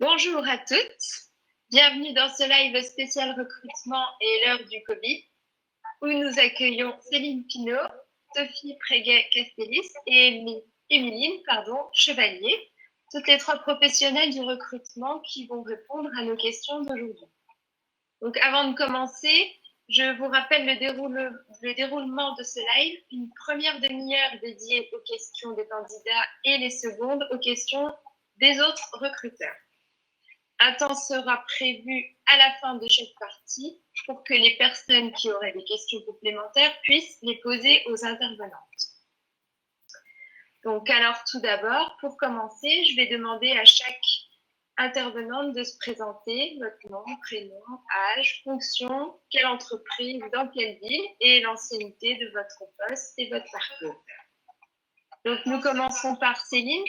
Bonjour à toutes, bienvenue dans ce live spécial recrutement et l'heure du Covid, où nous accueillons Céline Pinault, Sophie Préguet-Castellis et Émiline Chevalier, toutes les trois professionnelles du recrutement qui vont répondre à nos questions d'aujourd'hui. Donc avant de commencer, je vous rappelle le déroulement de ce live, une première demi-heure dédiée aux questions des candidats et les secondes aux questions des autres recruteurs. Un temps sera prévu à la fin de chaque partie pour que les personnes qui auraient des questions complémentaires puissent les poser aux intervenantes. Donc, alors tout d'abord, pour commencer, je vais demander à chaque intervenante de se présenter, votre nom, prénom, âge, fonction, quelle entreprise, dans quelle ville et l'ancienneté de votre poste et votre parcours. Donc, nous commençons par Céline.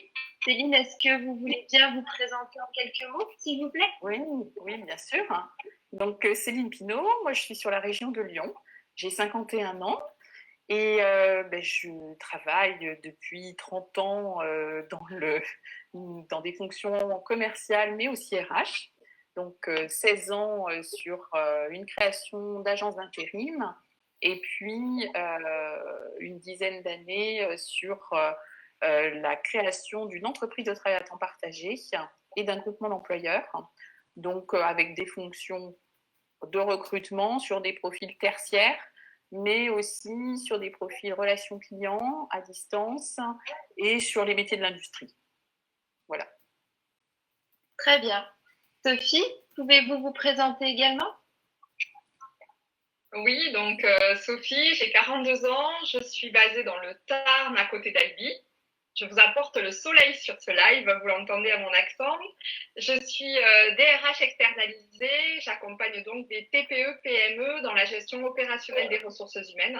Céline, est-ce que vous voulez bien vous présenter en quelques mots, s'il vous plaît ? Oui, bien sûr. Donc, Céline Pinault, moi je suis sur la région de Lyon, j'ai 51 ans et je travaille depuis 30 ans dans des fonctions commerciales mais aussi RH. Donc, 16 ans sur une création d'agence d'intérim et puis une dizaine d'années sur la création d'une entreprise de travail à temps partagé et d'un groupement d'employeurs, donc avec des fonctions de recrutement sur des profils tertiaires, mais aussi sur des profils relations clients à distance et sur les métiers de l'industrie. Voilà. Très bien. Sophie, pouvez-vous vous présenter également ? Oui, donc Sophie, j'ai 42 ans, je suis basée dans le Tarn à côté d'Albi. Je vous apporte le soleil sur ce live, vous l'entendez à mon accent. Je suis DRH externalisée, j'accompagne donc des TPE, PME dans la gestion opérationnelle des ressources humaines.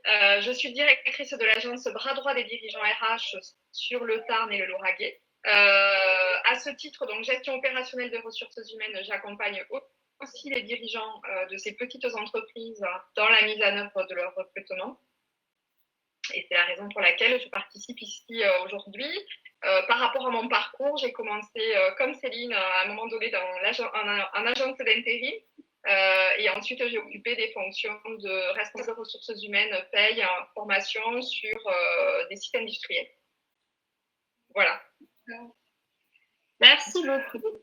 Je suis directrice de l'agence Bras droit des dirigeants RH sur le Tarn et le Lauragais. À ce titre, donc gestion opérationnelle des ressources humaines, j'accompagne aussi les dirigeants de ces petites entreprises dans la mise en œuvre de leur recrutement. Et c'est la raison pour laquelle je participe ici aujourd'hui. Par rapport à mon parcours, j'ai commencé comme Céline à un moment donné en agence d'intérim. Et ensuite, j'ai occupé des fonctions de responsable de ressources humaines, paye, formation sur des sites industriels. Voilà. Merci beaucoup.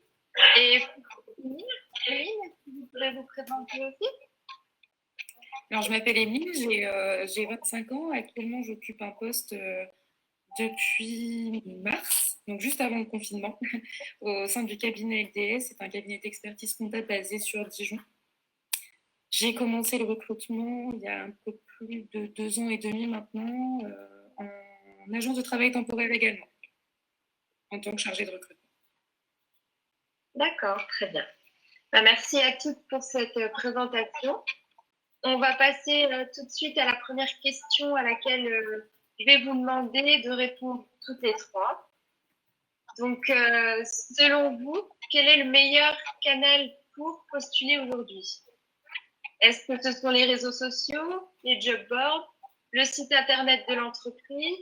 Et Émiline, est-ce que vous pourrez vous présenter aussi ? Alors, je m'appelle Émilie, j'ai 25 ans. Actuellement, j'occupe un poste depuis mars, donc juste avant le confinement, au sein du cabinet LDS. C'est un cabinet d'expertise comptable basé sur Dijon. J'ai commencé le recrutement il y a un peu plus de 2 ans et demi maintenant, en agence de travail temporaire également, en tant que chargée de recrutement. D'accord, très bien. Merci à toutes pour cette présentation. On va passer tout de suite à la première question à laquelle je vais vous demander de répondre toutes les trois. Donc, selon vous, quel est le meilleur canal pour postuler aujourd'hui ? Est-ce que ce sont les réseaux sociaux, les job boards, le site internet de l'entreprise,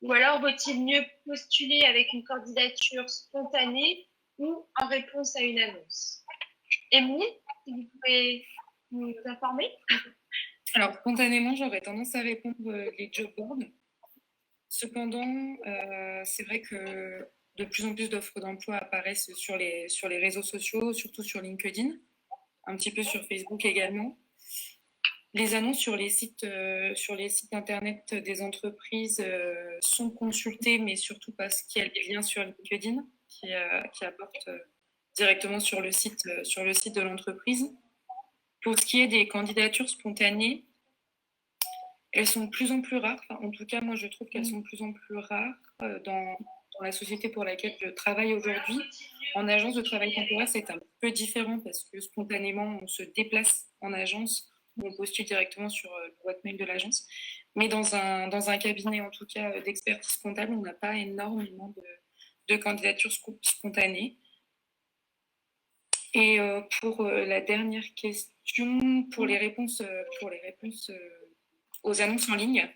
ou alors vaut-il mieux postuler avec une candidature spontanée ou en réponse à une annonce ? Émilie, si vous pouvez nous informer ? Alors, spontanément, j'aurais tendance à répondre les job boards. Cependant, c'est vrai que de plus en plus d'offres d'emploi apparaissent sur les réseaux sociaux, surtout sur LinkedIn, un petit peu sur Facebook également. Les annonces sur les sites internet des entreprises sont consultées, mais surtout parce qu'il y a des liens sur LinkedIn qui apportent directement sur le site de l'entreprise. Pour ce qui est des candidatures spontanées, elles sont de plus en plus rares. Enfin, en tout cas, moi, je trouve qu'elles sont de plus en plus rares dans la société pour laquelle je travaille aujourd'hui. En agence de travail temporaire, c'est un peu différent parce que spontanément, on se déplace en agence, on postule directement sur la boîte mail de l'agence. Mais dans un cabinet, en tout cas, d'expertise comptable, on n'a pas énormément de candidatures spontanées. Et pour la dernière question, pour les réponses aux annonces en ligne,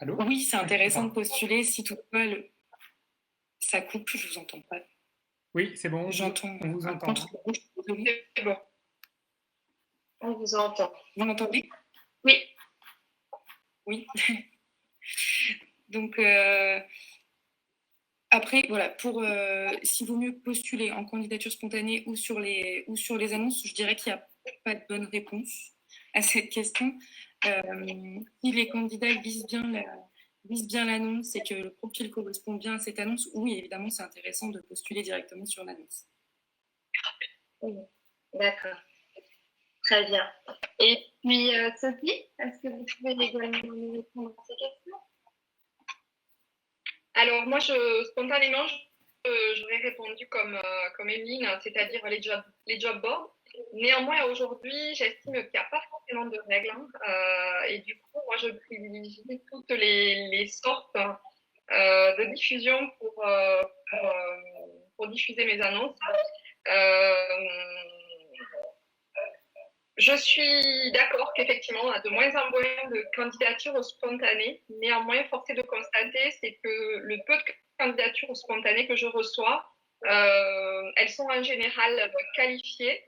Allô? Oui, c'est intéressant de postuler si toutefois ça coupe, je vous entends pas. Oui, c'est bon, J'entends on vous un entend. contre-rouge, désolée. C'est bon. On vous entend. Vous m'entendez? Oui. Oui. Donc, après, voilà, s'il vaut mieux postuler en candidature spontanée ou sur les annonces, je dirais qu'il n'y a pas de bonne réponse à cette question. Si les candidats visent bien l'annonce et que le profil correspond bien à cette annonce, oui, évidemment, c'est intéressant de postuler directement sur l'annonce. D'accord. Très bien. Et puis, Sophie, est-ce que vous pouvez également nous répondre à ces questions? Alors, moi, spontanément, j'aurais répondu comme Emeline, c'est-à-dire les job boards. Néanmoins, aujourd'hui, j'estime qu'il n'y a pas forcément de règles. Et du coup, moi, je privilégie toutes les sortes de diffusion pour diffuser mes annonces. Je suis d'accord qu'effectivement, on a de moins en moins de candidatures spontanées. Néanmoins, force est de constater, c'est que le peu de candidatures spontanées que je reçois, elles sont en général qualifiées.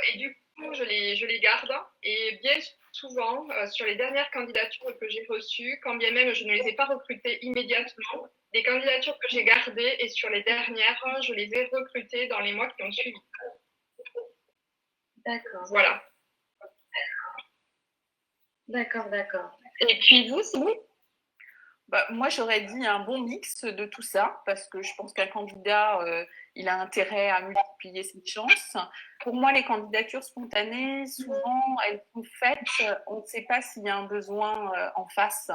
Et du coup, je les garde. Et bien souvent, sur les dernières candidatures que j'ai reçues, quand bien même je ne les ai pas recrutées immédiatement, les candidatures que j'ai gardées et sur les dernières, je les ai recrutées dans les mois qui ont suivi. D'accord. Voilà. D'accord. Et puis vous, Simon? Moi, j'aurais dit un bon mix de tout ça, parce que je pense qu'un candidat, il a intérêt à multiplier ses chances. Pour moi, les candidatures spontanées, souvent, elles sont faites, on ne sait pas s'il y a un besoin en face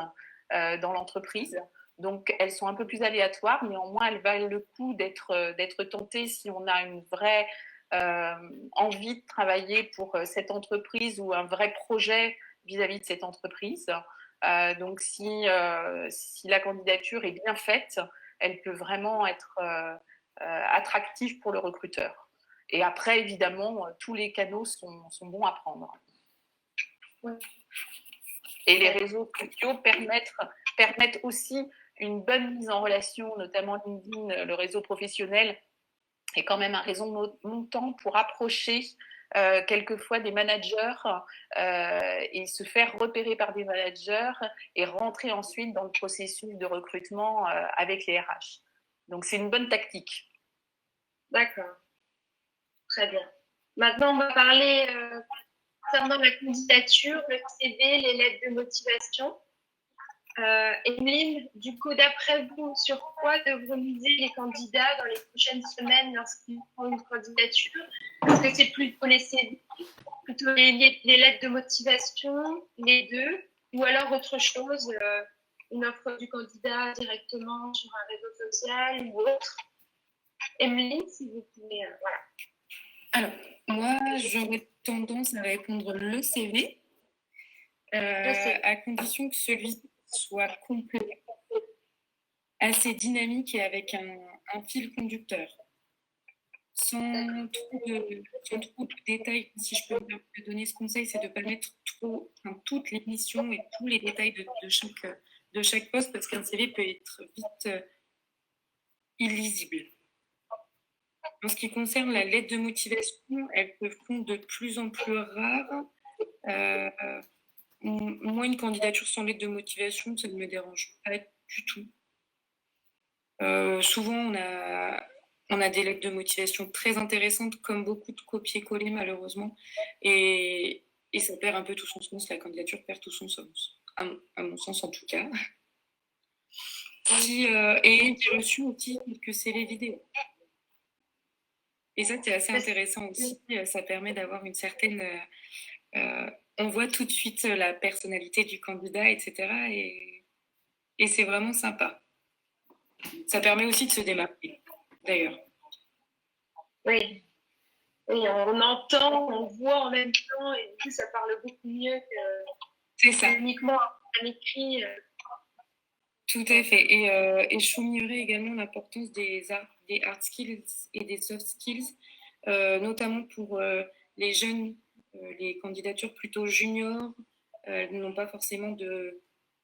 dans l'entreprise. Donc, elles sont un peu plus aléatoires, néanmoins, elles valent le coup d'être tentées si on a une vraie envie de travailler pour cette entreprise ou un vrai projet vis-à-vis de cette entreprise. Donc, si la candidature est bien faite, elle peut vraiment être attractive pour le recruteur. Et après, évidemment, tous les canaux sont bons à prendre. Ouais. Et les réseaux sociaux permettent aussi une bonne mise en relation, notamment LinkedIn, le réseau professionnel, est quand même un réseau montant pour approcher quelquefois des managers et se faire repérer par des managers et rentrer ensuite dans le processus de recrutement avec les RH. Donc, c'est une bonne tactique. D'accord. Très bien. Maintenant, on va parler concernant la candidature, le CV, les lettres de motivation. Emeline, du coup, d'après vous, sur quoi devront miser les candidats dans les prochaines semaines lorsqu'ils font une candidature? Est-ce que c'est plutôt les CV, plutôt les lettres de motivation, les deux, ou alors autre chose, une offre du candidat directement sur un réseau social ou autre? Emeline, si vous pouvez, voilà. Alors, moi, j'aurais tendance à répondre le CV, à condition que celui soit complet, assez dynamique et avec un fil conducteur. Sans trop de détails, si je peux me donner ce conseil, c'est de ne pas mettre toutes les missions et tous les détails de chaque poste, parce qu'un CV peut être vite illisible. En ce qui concerne la lettre de motivation, elles peuvent être de plus en plus rares. Moi, une candidature sans lettre de motivation, ça ne me dérange pas du tout. Souvent, on a des lettres de motivation très intéressantes, comme beaucoup de copier-coller, malheureusement. Et ça perd un peu tout son sens. La candidature perd tout son sens, à mon sens en tout cas. Et j'ai reçu aussi quelques CV vidéo. Et ça, c'est assez intéressant aussi. Ça permet d'avoir une certaine... on voit tout de suite la personnalité du candidat, etc. Et c'est vraiment sympa. Ça permet aussi de se démarquer, d'ailleurs. Oui. Oui, on entend, on voit en même temps, et du coup, ça parle beaucoup mieux que uniquement un écrit. Tout à fait. Et je soulignerai également l'importance des hard skills et des soft skills, notamment pour les jeunes, les candidatures plutôt juniors, n'ont pas forcément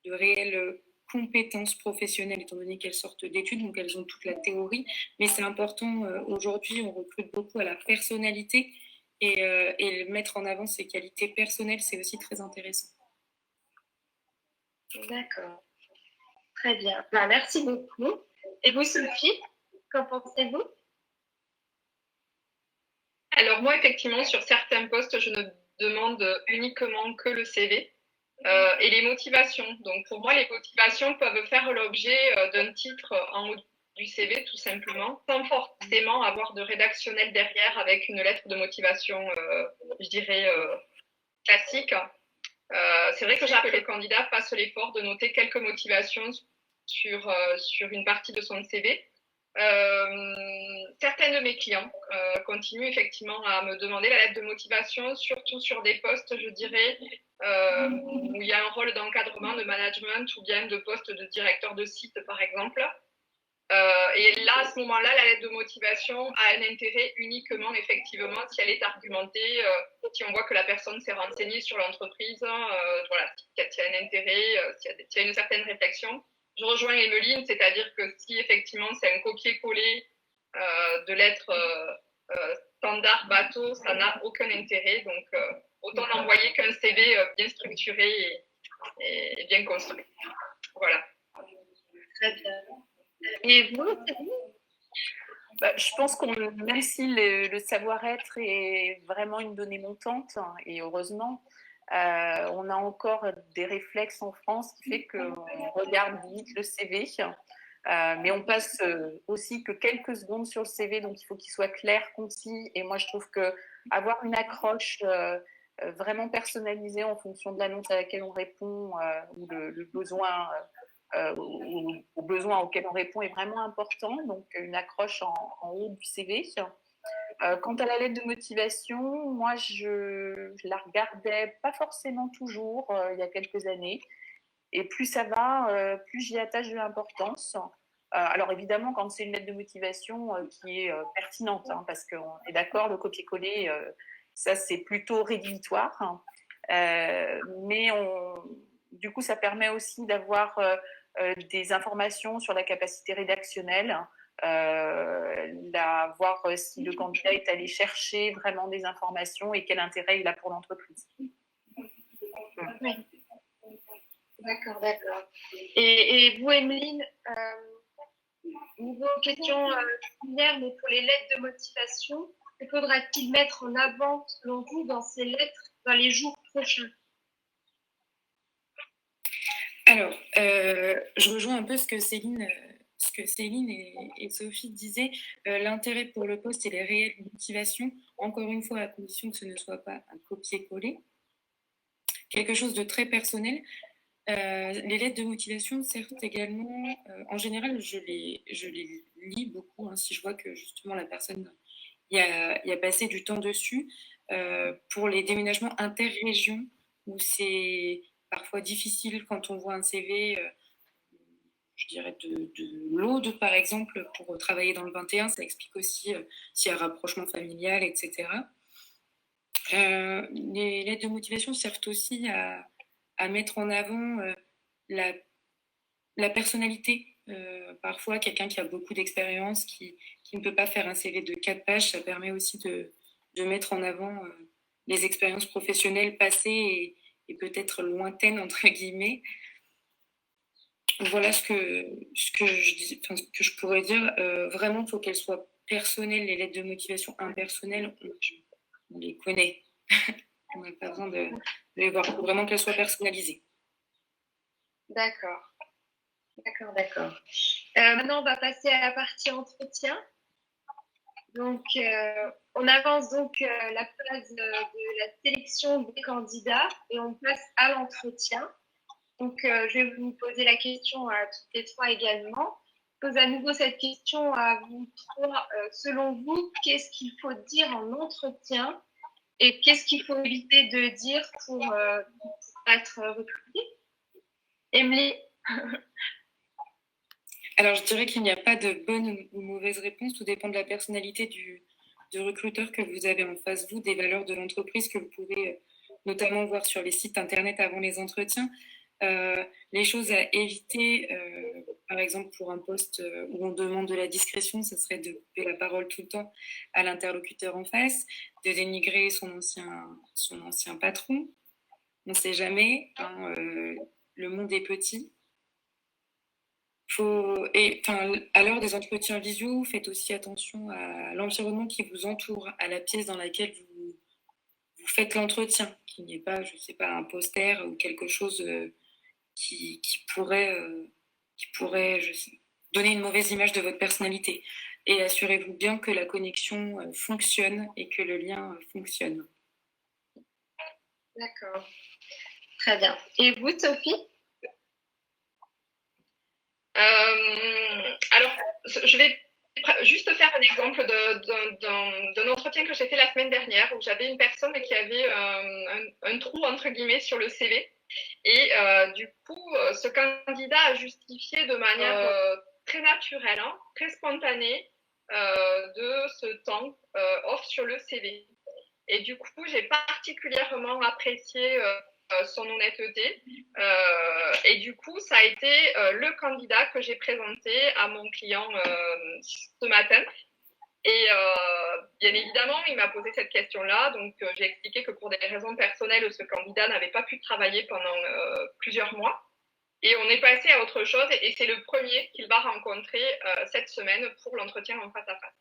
de réelles compétences professionnelles, étant donné qu'elles sortent d'études, donc elles ont toute la théorie. Mais c'est important, aujourd'hui, on recrute beaucoup à la personnalité et mettre en avant ses qualités personnelles, c'est aussi très intéressant. D'accord. Très bien. Ben, merci beaucoup. Et vous, Sophie, qu'en pensez-vous? Alors moi, effectivement, sur certains postes, je ne demande uniquement que le CV et les motivations. Donc pour moi, les motivations peuvent faire l'objet d'un titre en haut du CV, tout simplement, sans forcément avoir de rédactionnel derrière avec une lettre de motivation, je dirais, classique. C'est vrai que j'appelle que le candidat fasse l'effort de noter quelques motivations sur une partie de son CV. Certains de mes clients continuent effectivement à me demander la lettre de motivation, surtout sur des postes, je dirais, où il y a un rôle d'encadrement, de management ou bien de poste de directeur de site, par exemple. Et là, à ce moment-là, la lettre de motivation a un intérêt uniquement, effectivement, si elle est argumentée, si on voit que la personne s'est renseignée sur l'entreprise, voilà, s'il y a un intérêt, s'il y a une certaine réflexion. Je rejoins Emeline, c'est-à-dire que si effectivement c'est un copier-coller de lettres standard bateau, ça n'a aucun intérêt. Donc, autant l'envoyer qu'un CV bien structuré et bien construit. Voilà. Très bien. Et vous, Je pense qu'on, même si le savoir-être est vraiment une donnée montante, et heureusement, on a encore des réflexes en France qui fait qu'on regarde vite le CV, mais on passe aussi que quelques secondes sur le CV, donc il faut qu'il soit clair, concis. Et moi, je trouve qu'avoir une accroche vraiment personnalisée en fonction de l'annonce à laquelle on répond ou le besoin aux besoins auxquels on répond est vraiment important, donc une accroche en haut du CV. Quant à la lettre de motivation, moi je la regardais pas forcément toujours il y a quelques années, et plus ça va, plus j'y attache de l'importance. Alors évidemment, quand c'est une lettre de motivation qui est pertinente, hein, parce qu'on est d'accord, le copier-coller, ça c'est plutôt rédhibitoire, hein. Mais du coup, ça permet aussi d'avoir des informations sur la capacité rédactionnelle, voir si le candidat est allé chercher vraiment des informations et quel intérêt il a pour l'entreprise. Oui. D'accord, d'accord. Et vous, Emeline, niveau question similaire, mais pour les lettres de motivation, que faudra-t-il mettre en avant, selon vous, dans ces lettres dans les jours prochains? Alors, je rejoins un peu ce que Céline et Sophie disaient. L'intérêt pour le poste et les réelles motivations, encore une fois, à condition que ce ne soit pas un copier-coller, quelque chose de très personnel. Les lettres de motivation servent également, en général, je les lis beaucoup, hein, si je vois que justement la personne y a passé du temps dessus, pour les déménagements interrégions, où c'est parfois difficile quand on voit un CV, je dirais de l'Aude par exemple, pour travailler dans le 21, ça explique aussi s'il y a un rapprochement familial, etc. Les lettres de motivation servent aussi à mettre en avant la personnalité. Parfois, quelqu'un qui a beaucoup d'expérience, qui ne peut pas faire un CV de 4 pages, ça permet aussi de mettre en avant les expériences professionnelles passées et peut-être lointaines, entre guillemets. Voilà ce que je pourrais dire. Vraiment, il faut qu'elles soient personnelles. Les lettres de motivation impersonnelles, on les connaît. On n'a pas besoin de les voir. Il faut vraiment qu'elles soient personnalisées. D'accord. Maintenant, on va passer à la partie entretien. Donc, on avance donc la phase de la sélection des candidats et on passe à l'entretien. Donc, je vais vous poser la question à toutes les trois également. Je pose à nouveau cette question à vous trois. Selon vous, qu'est-ce qu'il faut dire en entretien et qu'est-ce qu'il faut éviter de dire pour être recruté? Emeline? Alors, je dirais qu'il n'y a pas de bonne ou mauvaise réponse. Tout dépend de la personnalité du recruteur que vous avez en face de vous, des valeurs de l'entreprise que vous pouvez notamment voir sur les sites internet avant les entretiens. Les choses à éviter, par exemple pour un poste où on demande de la discrétion, ce serait de couper la parole tout le temps à l'interlocuteur en face, de dénigrer son ancien patron. On ne sait jamais, hein, le monde est petit. À l'heure des entretiens visio, faites aussi attention à l'environnement qui vous entoure, à la pièce dans laquelle vous faites l'entretien, qu'il n'y ait pas, je ne sais pas, un poster ou quelque chose qui pourrait donner une mauvaise image de votre personnalité. Et assurez-vous bien que la connexion fonctionne et que le lien fonctionne. D'accord. Très bien. Et vous, Sophie? Alors, je vais juste faire un exemple d'un entretien que j'ai fait la semaine dernière où j'avais une personne qui avait un trou, entre guillemets, sur le CV. Et du coup, ce candidat a justifié de manière très naturelle, hein, très spontanée, de ce temps off sur le CV. Et du coup, j'ai particulièrement apprécié son honnêteté. Et du coup, ça a été le candidat que j'ai présenté à mon client ce matin. Et bien évidemment, il m'a posé cette question-là. Donc, j'ai expliqué que pour des raisons personnelles, ce candidat n'avait pas pu travailler pendant plusieurs mois. Et on est passé à autre chose. Et c'est le premier qu'il va rencontrer cette semaine pour l'entretien en face à face.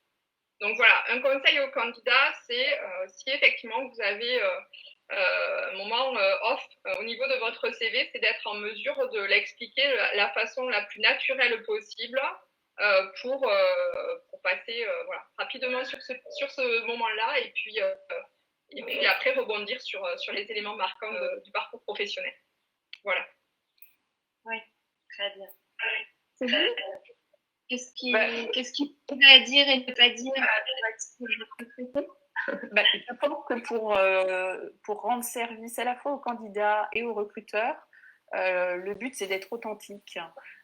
Donc voilà, un conseil aux candidats, c'est si effectivement vous avez un moment off au niveau de votre CV, c'est d'être en mesure de l'expliquer de la façon la plus naturelle possible pour passer voilà, rapidement sur ce moment-là et puis après rebondir sur les éléments marquants du parcours professionnel. Voilà. Oui, très bien. C'est bon. Qu'est-ce qu'il pourrait dire et ne pas dire Je pense que pour rendre service à la fois aux candidats et aux recruteurs, le but c'est d'être authentique.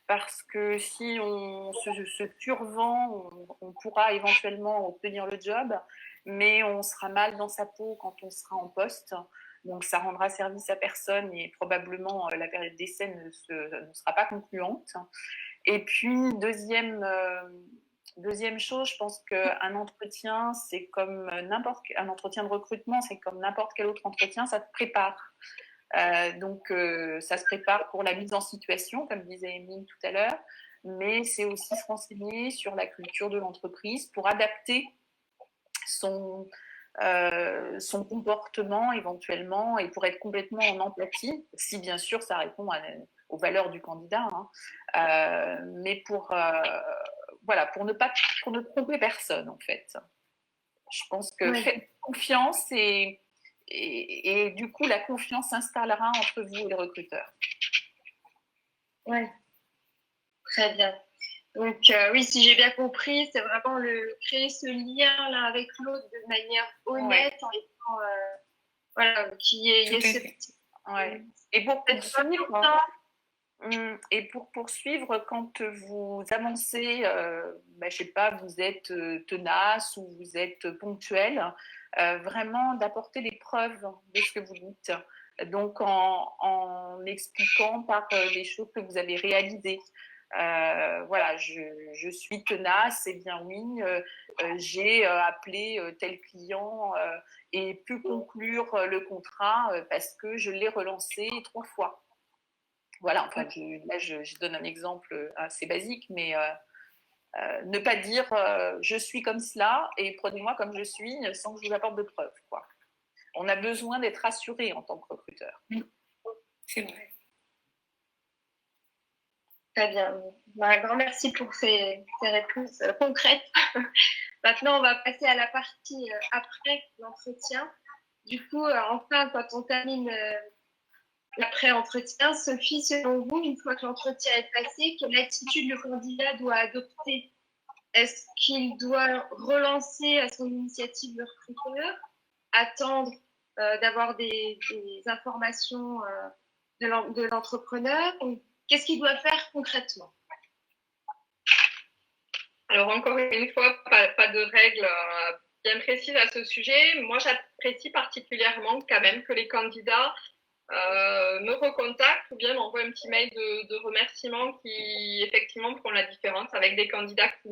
Parce que si on se survend, on pourra éventuellement obtenir le job, mais on sera mal dans sa peau quand on sera en poste. Donc ça rendra service à personne et probablement la période d'essai ne sera pas concluante. Et puis, deuxième chose, je pense qu'un entretien, c'est comme un entretien de recrutement, c'est comme n'importe quel autre entretien, ça te prépare. Donc, ça se prépare pour la mise en situation, comme disait Émilie tout à l'heure, mais c'est aussi se renseigner sur la culture de l'entreprise pour adapter son comportement éventuellement et pour être complètement en empathie, si bien sûr ça répond aux valeurs du candidat, hein, mais pour ne tromper personne en fait. Je pense que faites confiance et du coup la confiance s'installera entre vous et les recruteurs. Oui, très bien. Donc oui, si j'ai bien compris, c'est vraiment créer ce lien l'un avec l'autre de manière honnête, en étant, voilà, qu'il y ait ce petit. Ouais. Et pour poursuivre, quand vous avancez, je sais pas, vous êtes tenace ou vous êtes ponctuel, vraiment d'apporter les preuves de ce que vous dites. Donc en expliquant par les choses que vous avez réalisées. Voilà, je suis tenace, et bien oui, j'ai appelé tel client et pu conclure le contrat parce que je l'ai relancé 3 fois. Voilà, enfin, là, je donne un exemple assez basique, mais ne pas dire je suis comme cela et prenez-moi comme je suis sans que je vous apporte de preuves, quoi. On a besoin d'être rassuré en tant que recruteur. C'est vrai. Très bien. Un grand merci pour ces réponses concrètes. Maintenant, on va passer à la partie après l'entretien. Du coup, enfin, quand on termine l'après-entretien, Sophie, selon vous, une fois que l'entretien est passé, quelle attitude le candidat doit adopter? Est-ce qu'il doit relancer à son initiative le recruteur, attendre d'avoir des informations de l'entrepreneur? Qu'est-ce qu'il doit faire concrètement? Alors encore une fois, pas de règles bien précises à ce sujet. Moi, j'apprécie particulièrement quand même que les candidats me recontactent ou bien m'envoient un petit mail de remerciement qui effectivement font la différence avec des candidats qui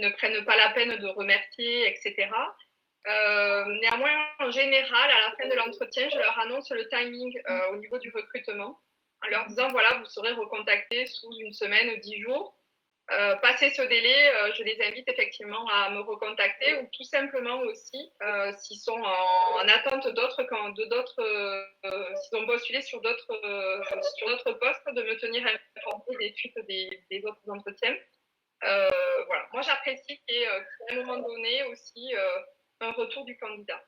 ne prennent pas la peine de remercier, etc. Néanmoins, en général, à la fin de l'entretien, je leur annonce le timing au niveau du recrutement, en leur disant, voilà, vous serez recontactés sous une semaine ou 10 jours. Passé ce délai, je les invite effectivement à me recontacter ou tout simplement aussi, s'ils sont en attente s'ils ont postulé sur d'autres postes, de me tenir informé des suites des autres entretiens. Voilà. Moi, j'apprécie qu'il y ait à un moment donné aussi un retour du candidat.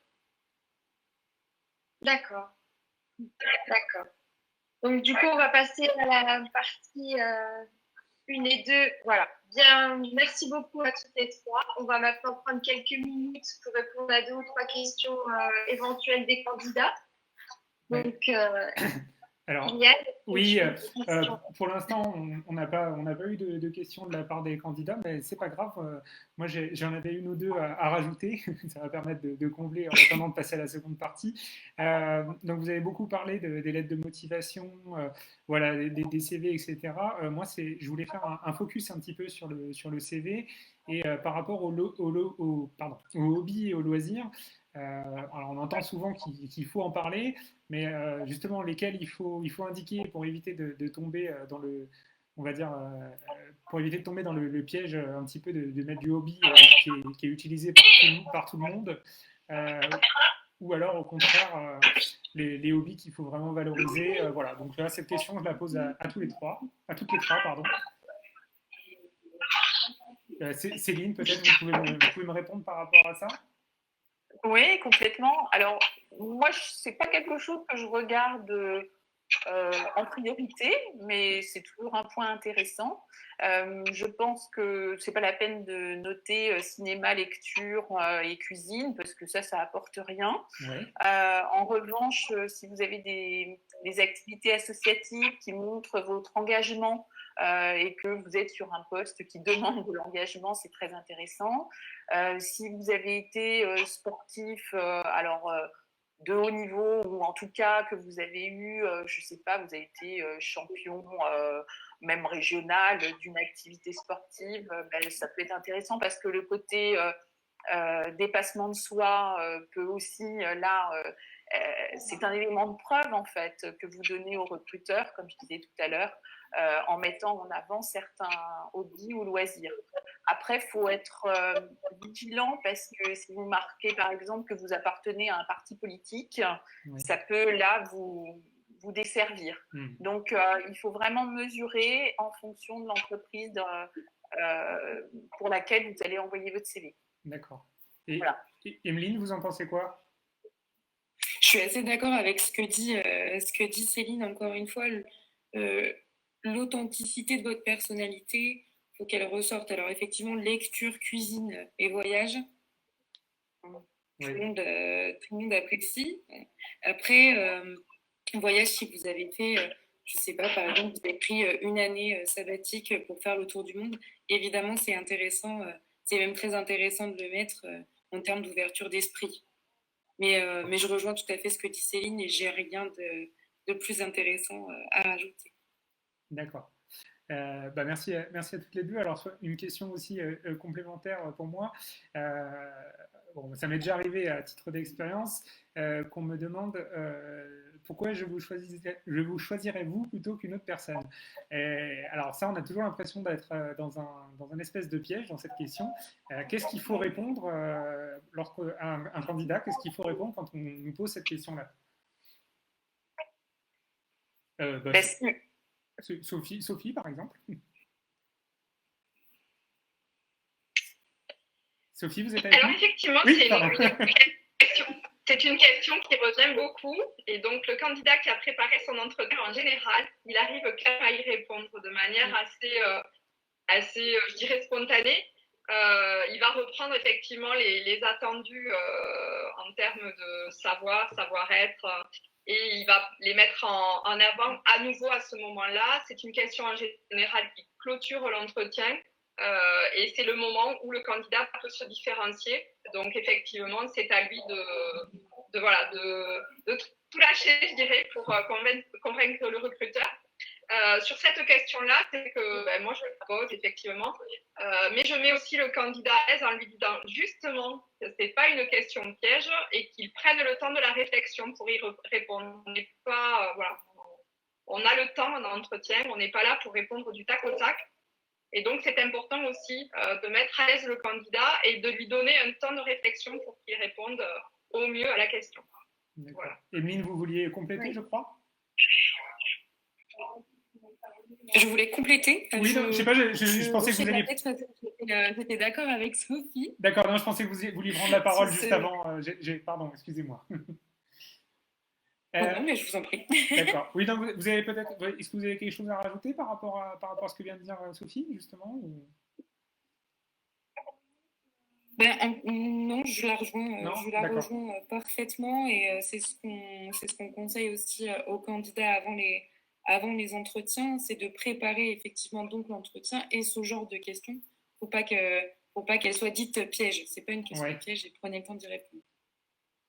D'accord. Donc, du coup, on va passer à la partie 1 et 2. Voilà. Bien, merci beaucoup à toutes les trois. On va maintenant prendre quelques minutes pour répondre à 2 ou 3 questions éventuelles des candidats. Donc, Alors, Yann, oui, pour l'instant, on n'a pas eu de questions de la part des candidats, mais c'est pas grave. Moi, j'en avais une ou deux à rajouter. Ça va permettre de combler en attendant de passer à la seconde partie. Donc, vous avez beaucoup parlé des lettres de motivation, voilà, des CV, etc. Moi, je voulais faire un focus un petit peu sur le CV et par rapport au hobby et aux loisirs. Alors, on entend souvent qu'il faut en parler, mais justement lesquels il faut indiquer pour éviter de tomber dans le, on va dire, pour éviter de tomber dans le piège un petit peu de mettre du hobby qui est utilisé par tout le monde, ou alors au contraire les hobbies qu'il faut vraiment valoriser. Voilà, donc là cette question je la pose à toutes les trois, pardon. Céline, peut-être vous pouvez me répondre par rapport à ça? Oui, complètement. Alors, moi, c'est pas quelque chose que je regarde en priorité, mais c'est toujours un point intéressant. Je pense que c'est pas la peine de noter cinéma, lecture et cuisine, parce que ça apporte rien. Ouais. En revanche, si vous avez des activités associatives qui montrent votre engagement et que vous êtes sur un poste qui demande de l'engagement, c'est très intéressant. Si vous avez été sportif, de haut niveau, ou en tout cas que vous avez eu, je sais pas, vous avez été champion, même régional, d'une activité sportive, ça peut être intéressant parce que le côté dépassement de soi peut aussi, c'est un élément de preuve en fait que vous donnez aux recruteurs, comme je disais tout à l'heure, en mettant en avant certains hobbies ou loisirs. Après, il faut être vigilant parce que si vous marquez par exemple que vous appartenez à un parti politique, ça peut là vous desservir. Donc, il faut vraiment mesurer en fonction de l'entreprise pour laquelle vous allez envoyer votre CV. D'accord. Et voilà. Emeline, vous en pensez quoi? Je suis assez d'accord avec ce que dit Céline, encore une fois. L'authenticité de votre personnalité, il faut qu'elle ressorte. Alors effectivement, lecture, cuisine et voyage, tout le monde apprécie. Après, voyage, si vous avez fait, je ne sais pas, par exemple, vous avez pris une année sabbatique pour faire le tour du monde, évidemment, c'est intéressant, c'est même très intéressant de le mettre en termes d'ouverture d'esprit. Mais je rejoins tout à fait ce que dit Céline et j'ai rien de plus intéressant à rajouter. D'accord. Merci à toutes les deux. Alors, une question aussi complémentaire pour moi. Ça m'est déjà arrivé à titre d'expérience qu'on me demande pourquoi je vous choisirais vous plutôt qu'une autre personne. Alors ça, on a toujours l'impression d'être dans un espèce de piège dans cette question. Qu'est-ce qu'il faut répondre lorsqu'un candidat, qu'est-ce qu'il faut répondre quand on nous pose cette question-là? Sophie, par exemple. Sophie, vous êtes avec nous? Alors, effectivement, c'est une question qui revient beaucoup. Et donc, le candidat qui a préparé son entretien, en général, il arrive quand même à y répondre de manière assez je dirais, spontanée. Il va reprendre effectivement les attendus en termes de savoir-être, et il va les mettre en avant à nouveau à ce moment-là. C'est une question en général qui clôture l'entretien et c'est le moment où le candidat peut se différencier. Donc effectivement, c'est à lui de tout lâcher, je dirais, pour convaincre le recruteur. Sur cette question-là, c'est que moi, je la pose effectivement, mais je mets aussi le candidat à l'aise en lui disant justement que ce n'est pas une question piège et qu'il prenne le temps de la réflexion pour y répondre. On n'est pas, voilà, on a le temps en entretien, on n'est pas là pour répondre du tac au tac. Et donc, c'est important aussi de mettre à l'aise le candidat et de lui donner un temps de réflexion pour qu'il réponde au mieux à la question. Voilà. Emeline, vous vouliez compléter, oui. Je crois. Je voulais compléter. Oui, je sais pas, je pensais que vous alliez... J'étais d'accord avec Sophie. D'accord, non, je pensais que vous vouliez prendre la parole juste avant. Pardon, excusez-moi. Non, mais je vous en prie. D'accord. Oui, donc vous avez peut-être... Est-ce que vous avez quelque chose à rajouter par rapport à ce que vient de dire Sophie, justement ou... Non, je la rejoins parfaitement et c'est ce qu'on conseille aussi aux candidats avant les entretiens, c'est de préparer effectivement donc l'entretien et ce genre de questions. Faut pas qu'elles soient dites pièges. C'est pas une question piège et prenez le temps d'y répondre.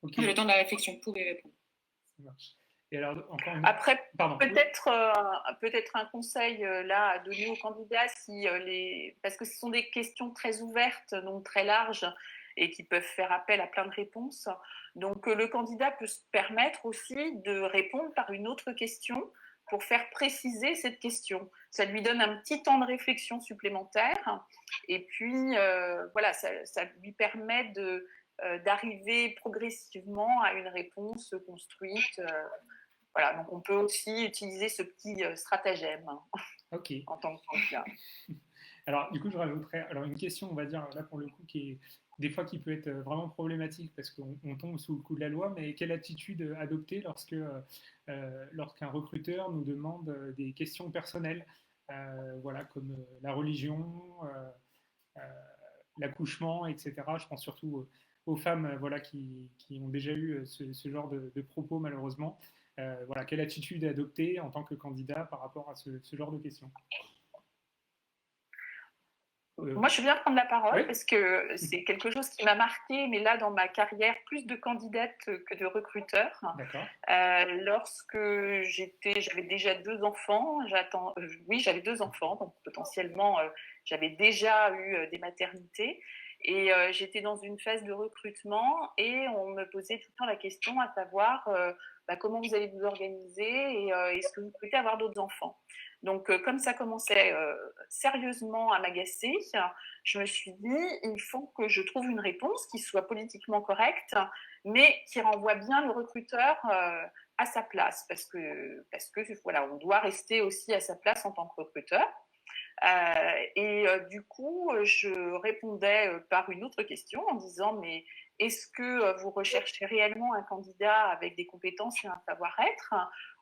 Okay. Le temps de la réflexion pour y répondre. Ça marche. Et alors, encore une... Après, peut-être un conseil là à donner aux candidats parce que ce sont des questions très ouvertes, donc très larges et qui peuvent faire appel à plein de réponses. Donc, le candidat peut se permettre aussi de répondre par une autre question pour faire préciser cette question. Ça lui donne un petit temps de réflexion supplémentaire et puis, voilà, ça lui permet d'arriver progressivement à une réponse construite. Voilà, donc on peut aussi utiliser ce petit stratagème en tant que candidat. Alors, du coup, je rajouterais une question, on va dire, là pour le coup, qui peut être vraiment problématique parce qu'on tombe sous le coup de la loi, mais quelle attitude adopter lorsqu'un recruteur nous demande des questions personnelles, voilà, comme la religion, l'accouchement, etc. Je pense surtout aux femmes voilà, qui ont déjà eu ce genre de propos, malheureusement. Voilà, quelle attitude adopter en tant que candidat par rapport à ce genre de questions? Moi, je viens prendre la parole parce que c'est quelque chose qui m'a marqué, mais là, dans ma carrière, plus de candidate que de recruteur. Lorsque j'avais déjà 2 enfants, j'avais 2 enfants, donc potentiellement, j'avais déjà eu des maternités. Et j'étais dans une phase de recrutement et on me posait tout le temps la question à savoir comment vous allez vous organiser et est-ce que vous souhaitez avoir d'autres enfants. Donc, comme ça commençait sérieusement à m'agacer, je me suis dit, il faut que je trouve une réponse qui soit politiquement correcte, mais qui renvoie bien le recruteur à sa place, parce que voilà, on doit rester aussi à sa place en tant que recruteur. Du coup, je répondais par une autre question en disant, mais est-ce que vous recherchez réellement un candidat avec des compétences et un savoir-être,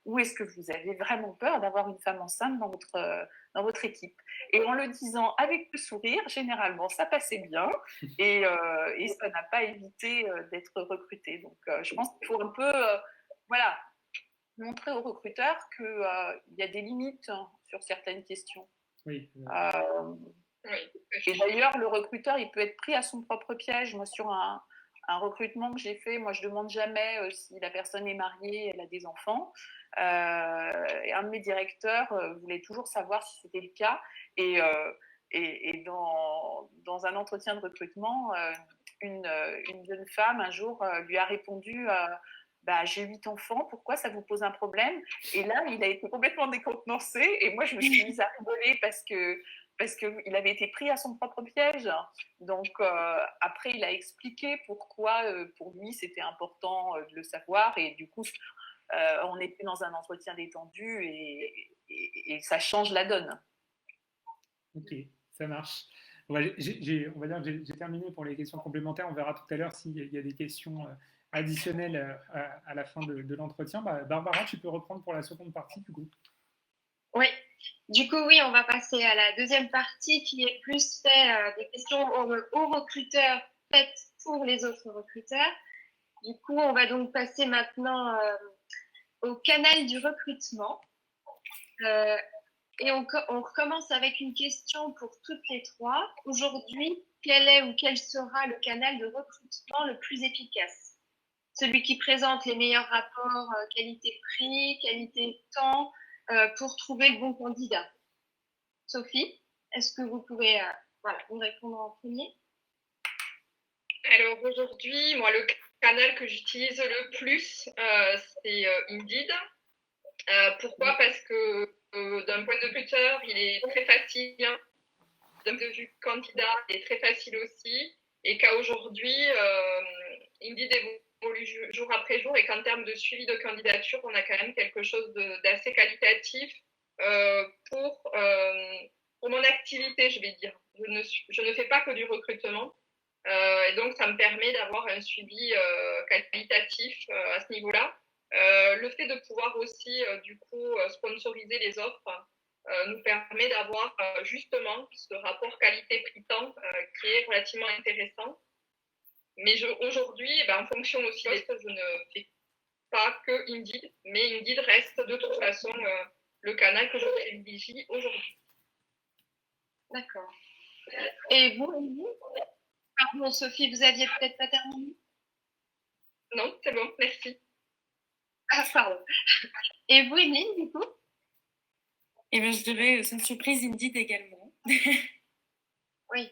ou est-ce que vous avez vraiment peur d'avoir une femme enceinte dans votre équipe? Et en le disant avec le sourire, généralement, ça passait bien et ça n'a pas évité d'être recruté. Donc, je pense qu'il faut un peu voilà, montrer aux recruteurs qu'il y a des limites sur certaines questions. Oui. Et d'ailleurs, le recruteur, il peut être pris à son propre piège. Moi, sur un recrutement que j'ai fait, moi, je ne demande jamais si la personne est mariée, elle a des enfants. Et un de mes directeurs voulait toujours savoir si c'était le cas. Et dans un entretien de recrutement, une jeune femme, un jour, lui a répondu j'ai 8 enfants, pourquoi ça vous pose un problème? Et là, il a été complètement décontenancé. Et moi, je me suis mise à rigoler parce qu'il avait été pris à son propre piège. Donc, après, il a expliqué pourquoi, pour lui, c'était important de le savoir. Et du coup, on était dans un entretien détendu et ça change la donne. Ok, ça marche. On va dire que j'ai terminé pour les questions complémentaires. On verra tout à l'heure s'il y a des questions additionnelles à la fin de l'entretien. Barbara, tu peux reprendre pour la seconde partie du coup. Oui. Du coup, oui, on va passer à la deuxième partie qui est plus fait des questions aux recruteurs faites pour les autres recruteurs. Du coup, on va donc passer maintenant au canal du recrutement. Et on recommence avec une question pour toutes les 3. Aujourd'hui, quel est ou quel sera le canal de recrutement le plus efficace? celui qui présente les meilleurs rapports qualité-prix, qualité-temps pour trouver le bon candidat. Sophie, est-ce que vous pouvez me répondre en premier? Alors aujourd'hui, moi, le canal que j'utilise le plus, c'est Indeed. Pourquoi? Parce que d'un point de vue recruteur, il est très facile. D'un point de vue candidat, il est très facile aussi. Et qu'à aujourd'hui, Indeed évolue jour après jour et qu'en termes de suivi de candidature, on a quand même quelque chose d'assez qualitatif pour mon activité, je vais dire. Je ne fais pas que du recrutement. Et donc, ça me permet d'avoir un suivi qualitatif à ce niveau-là. Le fait de pouvoir aussi, du coup, sponsoriser les offres nous permet d'avoir justement ce rapport qualité-prix-temps qui est relativement intéressant. Mais aujourd'hui, en fonction aussi des postes, je ne fais pas que Indeed, mais Indeed reste de toute façon le canal que je privilégie aujourd'hui. D'accord. Et vous, pardon, Sophie, vous aviez peut-être pas terminé? Non, c'est bon, merci. Ah, pardon. Et vous, Emeline, du coup? Eh bien, je dirais sans surprise Indeed également. Oui.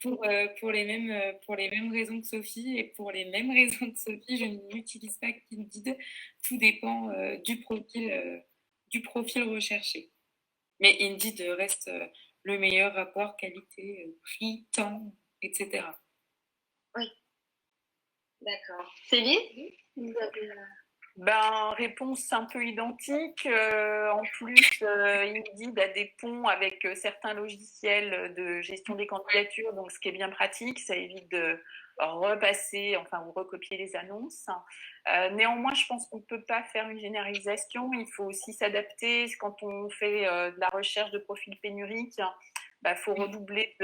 Pour les mêmes raisons que Sophie et pour les mêmes raisons que Sophie, je n'utilise pas Indeed. Tout dépend du profil recherché. Mais Indeed reste le meilleur rapport qualité, prix, temps, etc. Oui. D'accord. Céline, vous avez... Réponse un peu identique. En plus, Indeed a des ponts avec certains logiciels de gestion des candidatures, donc ce qui est bien pratique, ça évite de repasser, ou recopier les annonces. Néanmoins, je pense qu'on ne peut pas faire une généralisation. Il faut aussi s'adapter. Quand on fait de la recherche de profils pénuriques, faut redoubler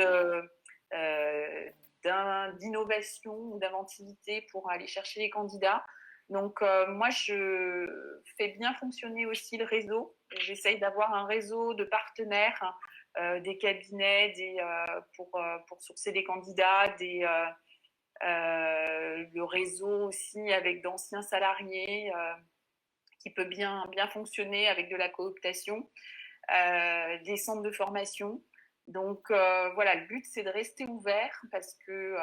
d'innovation ou d'inventivité pour aller chercher les candidats. Donc, moi, je fais bien fonctionner aussi le réseau. J'essaye d'avoir un réseau de partenaires, des cabinets pour sourcer des candidats, le réseau aussi avec d'anciens salariés qui peut bien fonctionner avec de la cooptation, des centres de formation. Donc voilà, le but c'est de rester ouvert parce que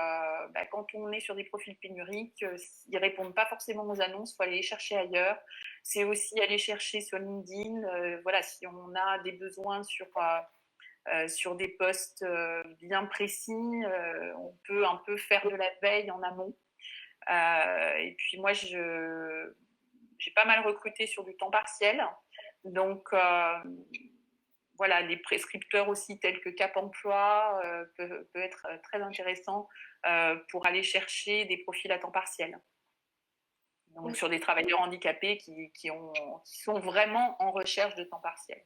quand on est sur des profils pénuriques, ils ne répondent pas forcément aux annonces, il faut aller les chercher ailleurs. C'est aussi aller chercher sur LinkedIn, voilà, si on a des besoins sur des postes bien précis, on peut un peu faire de la veille en amont. Et puis moi, j'ai pas mal recruté sur du temps partiel, donc voilà, les prescripteurs aussi tels que Cap Emploi peut être très intéressant pour aller chercher des profils à temps partiel. Donc oui. Sur des travailleurs handicapés qui sont vraiment en recherche de temps partiel.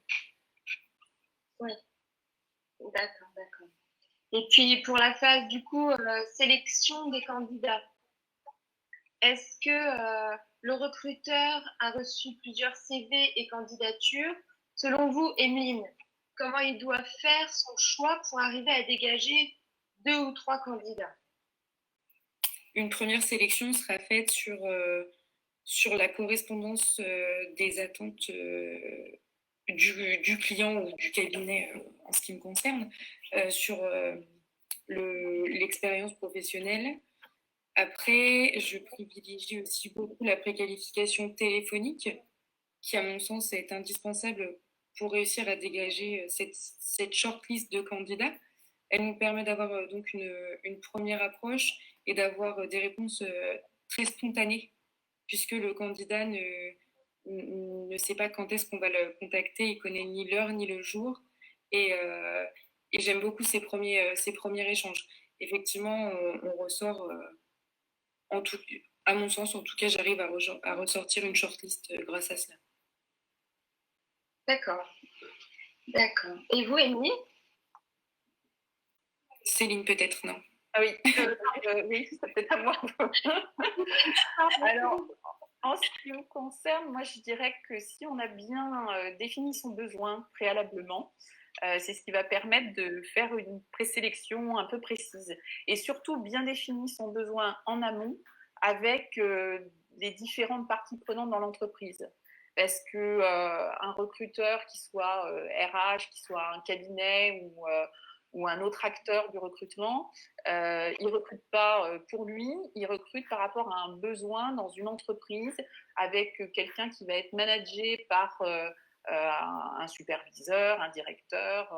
Oui, d'accord. Et puis pour la phase du coup sélection des candidats, est-ce que le recruteur a reçu plusieurs CV et candidatures? Selon vous, Emeline, comment il doit faire son choix pour arriver à dégager 2 ou 3 candidats? Une première sélection sera faite sur la correspondance des attentes du client ou du cabinet en ce qui me concerne, sur l'expérience professionnelle. Après, je privilégie aussi beaucoup la préqualification téléphonique, qui à mon sens est indispensable pour réussir à dégager cette shortlist de candidats. Elle nous permet d'avoir donc une première approche et d'avoir des réponses très spontanées, puisque le candidat ne sait pas quand est-ce qu'on va le contacter, il connaît ni l'heure ni le jour, et j'aime beaucoup ces premiers échanges. Effectivement, on ressort, à mon sens, en tout cas, j'arrive à ressortir une shortlist grâce à cela. D'accord. Et vous, Émilie? Céline, peut-être, non? Ah oui, oui, c'est peut-être à moi. Alors, en ce qui me concerne, moi, je dirais que si on a bien défini son besoin préalablement, c'est ce qui va permettre de faire une présélection un peu précise. Et surtout, bien définir son besoin en amont, avec les différentes parties prenantes dans l'entreprise. Parce que un recruteur qui soit RH, qui soit un cabinet ou un autre acteur du recrutement, il recrute pas pour lui, il recrute par rapport à un besoin dans une entreprise avec quelqu'un qui va être managé par un superviseur, un directeur,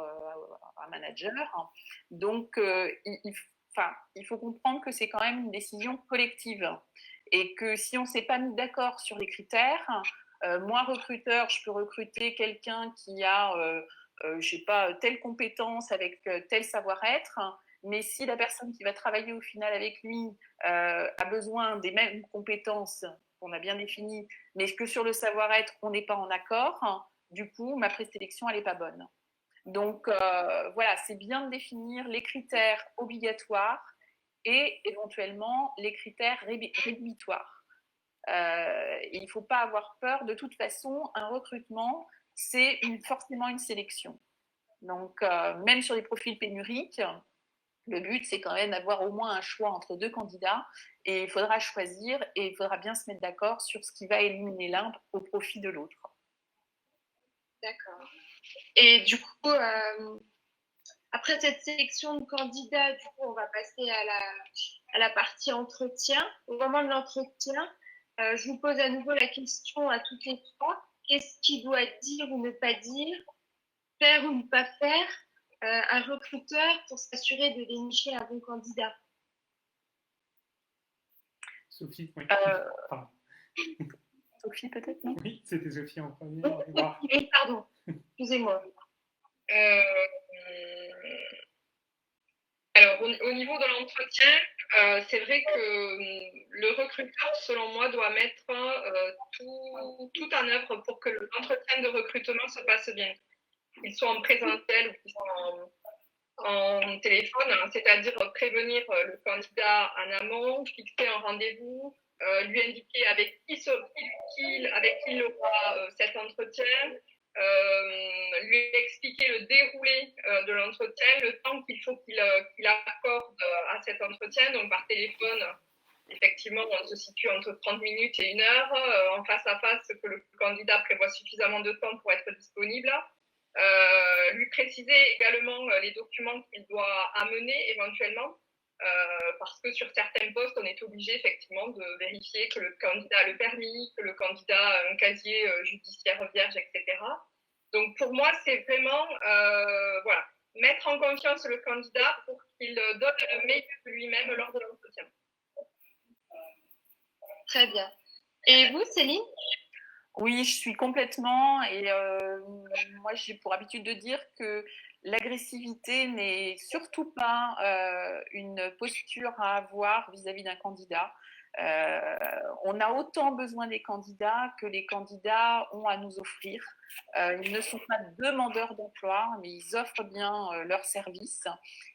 un manager. Donc, il faut comprendre que c'est quand même une décision collective et que si on ne s'est pas mis d'accord sur les critères, moi, recruteur, je peux recruter quelqu'un qui a, je sais pas, telle compétence avec tel savoir-être, mais si la personne qui va travailler au final avec lui a besoin des mêmes compétences qu'on a bien définies, mais que sur le savoir-être, on n'est pas en accord, du coup, ma présélection, elle n'est pas bonne. Donc, voilà, c'est bien de définir les critères obligatoires et éventuellement les critères rédhibitoires. Il ne faut pas avoir peur. De toute façon, un recrutement, c'est forcément une sélection. Donc, même sur les profils pénuriques, le but, c'est quand même d'avoir au moins un choix entre deux candidats et il faudra choisir et il faudra bien se mettre d'accord sur ce qui va éliminer l'un au profit de l'autre. D'accord. Et du coup, après cette sélection de candidats, du coup, on va passer à la partie entretien. Au moment de l'entretien, je vous pose à nouveau la question à toutes les trois. Qu'est-ce qu'il doit dire ou ne pas dire, faire ou ne pas faire un recruteur pour s'assurer de dénicher un bon candidat? Sophie, oui. Sophie, peut-être, non? Oui, c'était Sophie en premier. Oui, pardon, excusez-moi. Alors, au niveau de l'entretien, c'est vrai que le recruteur, selon moi, doit mettre tout en œuvre pour que l'entretien de recrutement se passe bien. Qu'ils soient en présentiel ou qu'ils soient en téléphone, hein, c'est-à-dire prévenir le candidat en amont, fixer un rendez-vous, lui indiquer avec qui il aura cet entretien, lui expliquer le déroulé de l'entretien, le temps qu'il faut qu'il accorde à cet entretien. Donc par téléphone, effectivement, on se situe entre 30 minutes et 1 heure, en face à face, que le candidat prévoit suffisamment de temps pour être disponible. Lui préciser également les documents qu'il doit amener éventuellement, parce que sur certains postes, on est obligé effectivement de vérifier que le candidat a le permis, que le candidat a un casier judiciaire vierge, etc. Donc pour moi, c'est vraiment voilà, mettre en confiance le candidat pour qu'il donne le meilleur de lui-même lors de l'entretien. Très bien. Et vous, Céline? Oui, je suis complètement. Et moi, j'ai pour habitude de dire que l'agressivité n'est surtout pas une posture à avoir vis-à-vis d'un candidat. On a autant besoin des candidats que les candidats ont à nous offrir. Ils ne sont pas demandeurs d'emploi, mais ils offrent bien leurs services.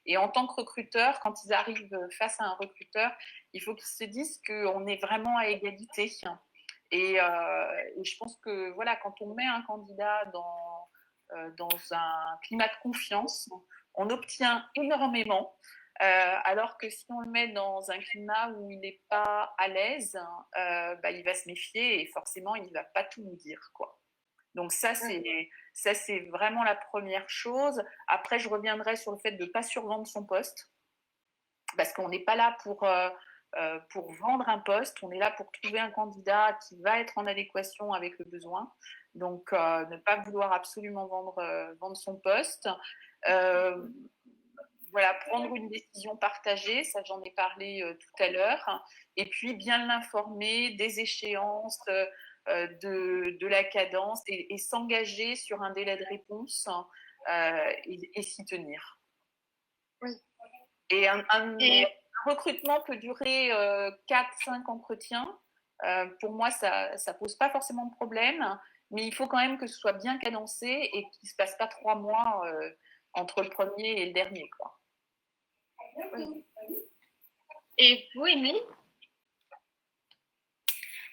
Et en tant que recruteur, quand ils arrivent face à un recruteur, il faut qu'ils se disent qu'on est vraiment à égalité. Et je pense que voilà, quand on met un candidat dans un climat de confiance, on obtient énormément. Alors que si on le met dans un climat où il n'est pas à l'aise, il va se méfier et forcément, il ne va pas tout nous dire, quoi. Donc ça, c'est vraiment la première chose. Après, je reviendrai sur le fait de ne pas survendre son poste, parce qu'on n'est pas là pour vendre un poste, on est là pour trouver un candidat qui va être en adéquation avec le besoin. Donc, ne pas vouloir absolument vendre son poste. Voilà, prendre une décision partagée, ça j'en ai parlé tout à l'heure. Et puis, bien l'informer des échéances, de la cadence et s'engager sur un délai de réponse et s'y tenir. Oui. Et un recrutement peut durer 4-5 entretiens. Pour moi, ça ne pose pas forcément de problème, mais il faut quand même que ce soit bien cadencé et qu'il ne se passe pas 3 mois entre le premier et le dernier, quoi. Oui. Et vous, Émilie?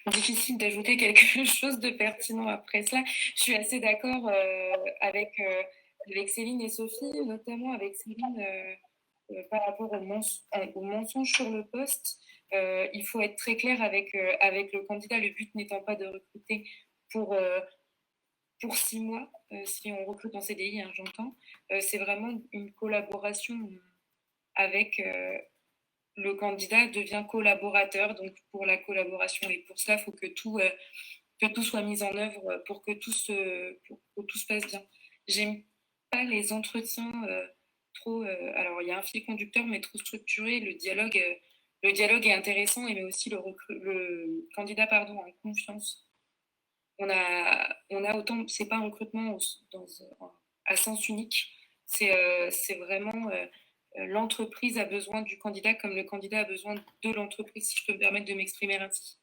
Difficile d'ajouter quelque chose de pertinent après cela. Je suis assez d'accord avec Céline et Sophie, notamment avec Céline. par rapport aux mensonges sur le poste, il faut être très clair avec le candidat. Le but n'étant pas de recruter pour 6 mois, si on recrute en CDI, hein, j'entends. C'est vraiment une collaboration avec le candidat devient collaborateur, donc pour la collaboration. Et pour cela, il faut que tout soit mis en œuvre pour que tout se passe bien. J'aime pas les entretiens trop. Alors, il y a un fil conducteur, mais trop structuré. Le dialogue est intéressant, mais aussi le candidat en confiance. On a autant. C'est pas un recrutement à sens unique. C'est vraiment. L'entreprise a besoin du candidat comme le candidat a besoin de l'entreprise, si je peux me permettre de m'exprimer ainsi.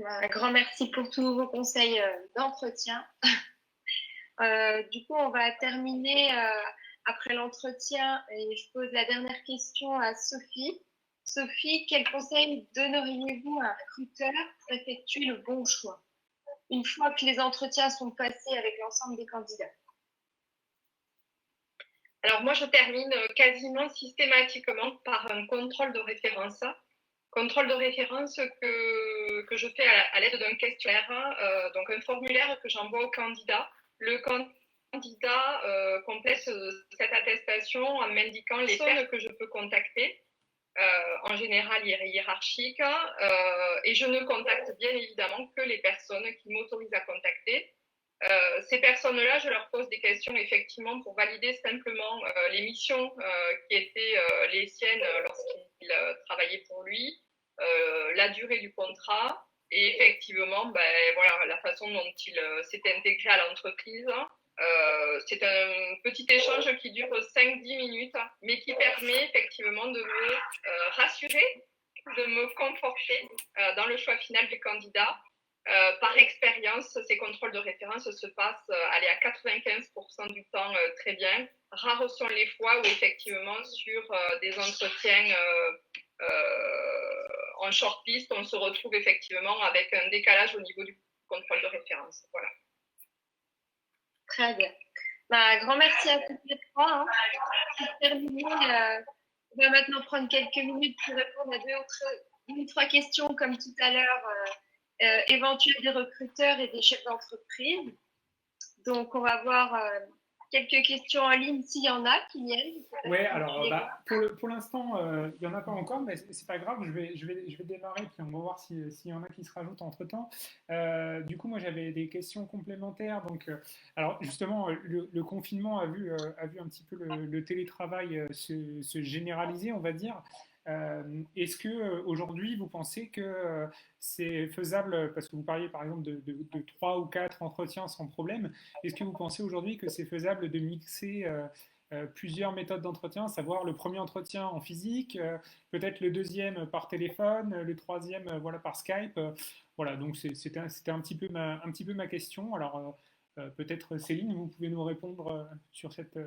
Un grand merci pour tous vos conseils d'entretien. Du coup, on va terminer après l'entretien et je pose la dernière question à Sophie. Sophie, quel conseil donneriez-vous à un recruteur pour effectuer le bon choix une fois que les entretiens sont passés avec l'ensemble des candidats? Alors moi, je termine quasiment systématiquement par un contrôle de référence. Contrôle de référence que je fais à l'aide d'un questionnaire, donc un formulaire que j'envoie au candidat. Le candidat complète cette attestation en m'indiquant les personnes que je peux contacter, en général hiérarchique, et je ne contacte bien évidemment que les personnes qui m'autorisent à contacter. Ces personnes-là, je leur pose des questions effectivement pour valider simplement les missions qui étaient les siennes lorsqu'il travaillait pour lui, la durée du contrat et effectivement voilà, la façon dont il s'est intégré à l'entreprise. C'est un petit échange qui dure 5-10 minutes, mais qui permet effectivement de me rassurer, de me conforter dans le choix final du candidat. Par expérience, ces contrôles de référence se passent à 95% du temps très bien. Rares sont les fois où effectivement sur des entretiens en shortlist, on se retrouve effectivement avec un décalage au niveau du contrôle de référence. Voilà. Très bien. Un grand merci à toutes les trois. Hein. Pour terminer, on va maintenant prendre quelques minutes pour répondre à deux ou trois questions comme tout à l'heure. Éventuels des recruteurs et des chefs d'entreprise. Donc, on va voir quelques questions en ligne s'il y en a qui viennent. Oui, alors pour l'instant, il n'y en a pas encore, mais c'est pas grave, je vais démarrer, puis on va voir s'il y en a qui se rajoutent entre-temps. Du coup, moi j'avais des questions complémentaires. Donc, alors justement, le confinement a vu un petit peu le télétravail se généraliser, on va dire. Est-ce que aujourd'hui vous pensez que c'est faisable, parce que vous parliez par exemple de 3 ou 4 entretiens sans problème, est-ce que vous pensez aujourd'hui que c'est faisable de mixer plusieurs méthodes d'entretien, savoir le premier entretien en physique, peut-être le deuxième par téléphone, le troisième voilà, par Skype. Voilà, donc c'était un petit peu ma question. Alors peut-être Céline, vous pouvez nous répondre sur cette